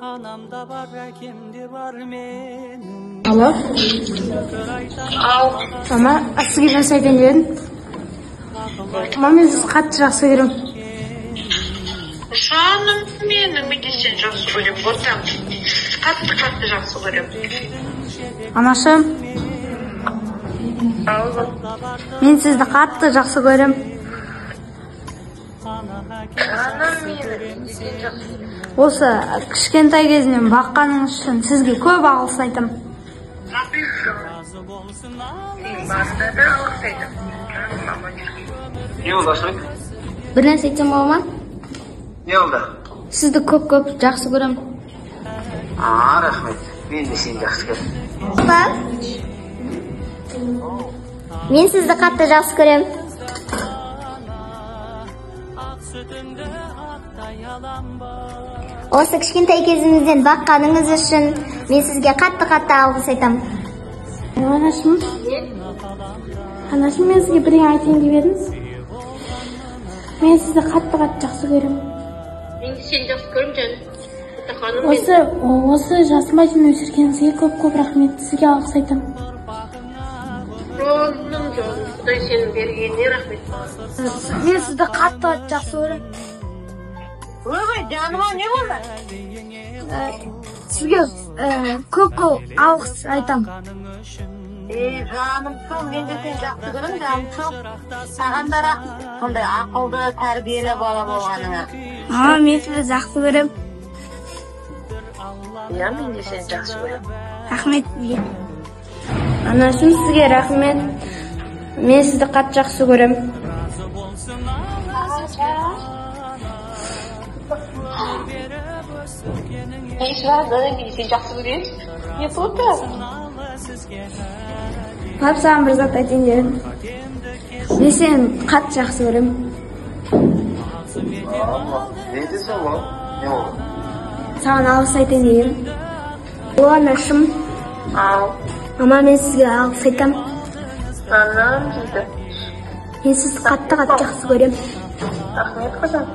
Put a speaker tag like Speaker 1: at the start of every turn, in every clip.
Speaker 1: Anamda var kimdi var benim.
Speaker 2: Alo.
Speaker 3: Ал,
Speaker 2: Mama, sizga narsa aytayın dedim. Mama, men sizni qattiq yaxshi ko'raman.
Speaker 3: жаным менің медицин жақсы көрем. Отам қатты жақсы көрем.
Speaker 2: Anashim,
Speaker 3: Ал,
Speaker 2: men sizni qattiq yaxshi ko'raman.
Speaker 3: жаным менің медицин жақсы көрем.
Speaker 2: O'sha kichkintoy kezimdan baqqaningiz uchun sizga ko'p alqis aytaman.
Speaker 3: Сен барда да алғыс айтам.
Speaker 4: Не oldu Aşık?
Speaker 2: Bir narsa aytsam bo'ladimi?
Speaker 4: Ne oldu?
Speaker 2: Sizni ko'p yaxshi ko'raman.
Speaker 4: Rahmet. Men de seni yaxshi ko'raman.
Speaker 5: Opa, men sizni qattiq yaxshi ko'raman. O'sha kichkintoy kezingizdan baqqaningiz uchun men sizga qattiq alqis aytaman.
Speaker 2: Anashim, men sizga bir aytayın deb edim. Men sizni qattiq yaxshi ko'raman.
Speaker 3: Мен сені жақсы көрем, жаным. Ханым
Speaker 2: Осы жасымайсың өшіргеніңізге көп рахмет. Сізге алғыс айтамын.
Speaker 3: Розым жаным, Құдай сенің бергеніне рахмет.
Speaker 2: Мен сізді қатты жақсы көремін.
Speaker 3: Ойбай, жаныма не болды?
Speaker 2: Сізге көп алғыс айтамын.
Speaker 3: Жанымсың, мен де сені жақсы көрем, жанымсың. Саған да рахмет. Сондай ақылды, тәрбиелі бала болғаныңа.
Speaker 2: Мен сізді жақсы көремін.
Speaker 3: Я, мен де сені жақсы көрем.
Speaker 2: Рахмет сізге. Анашым, сізге рахмет. Мен сізді қатты жақсы көремін.
Speaker 3: Мен сені жақсы көрем. Не болды?
Speaker 2: Пап, саған бір зат айтайын дедім. Мен сені қатты жақсы көремін.
Speaker 4: Ne diyorsun oğlum? Ne oldu?
Speaker 2: Саған алғыс айтайын дедім. О, анашым,
Speaker 3: Ал,
Speaker 2: мама, мен сізге алғыс айтамын.
Speaker 3: жаным дейді.
Speaker 2: Мен сізді қатты жақсы көремін.
Speaker 3: Рахмет қызым.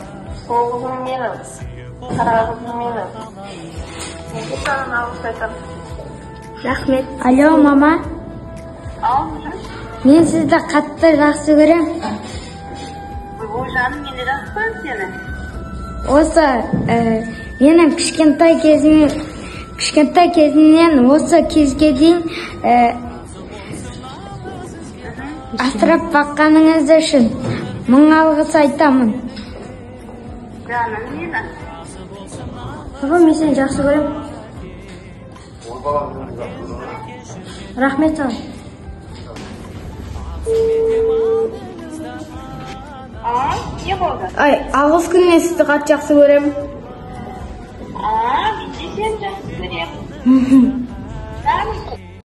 Speaker 3: Оғызым менің. Қарағызым менің. Мен де саған алғыс айтамын.
Speaker 2: Рахмет. Алло, мама,
Speaker 3: Ал,
Speaker 2: мен сізді қатты жақсы көремін.
Speaker 3: бұл жаным, мен де жақсы көрем сені.
Speaker 2: Осы менің кішкентай кезімнен осы кезге дейін асырап баққаныңыз үшін мың алғыс айтамын.
Speaker 3: Жаным менің.
Speaker 2: Баба, мен сені жақсы көремін. Рахмет саған.
Speaker 3: Не болды?
Speaker 2: Ай, алғыс күніне сізді қатты жақсы көремін.
Speaker 3: Мен де сені жақсы көрем. Жаным.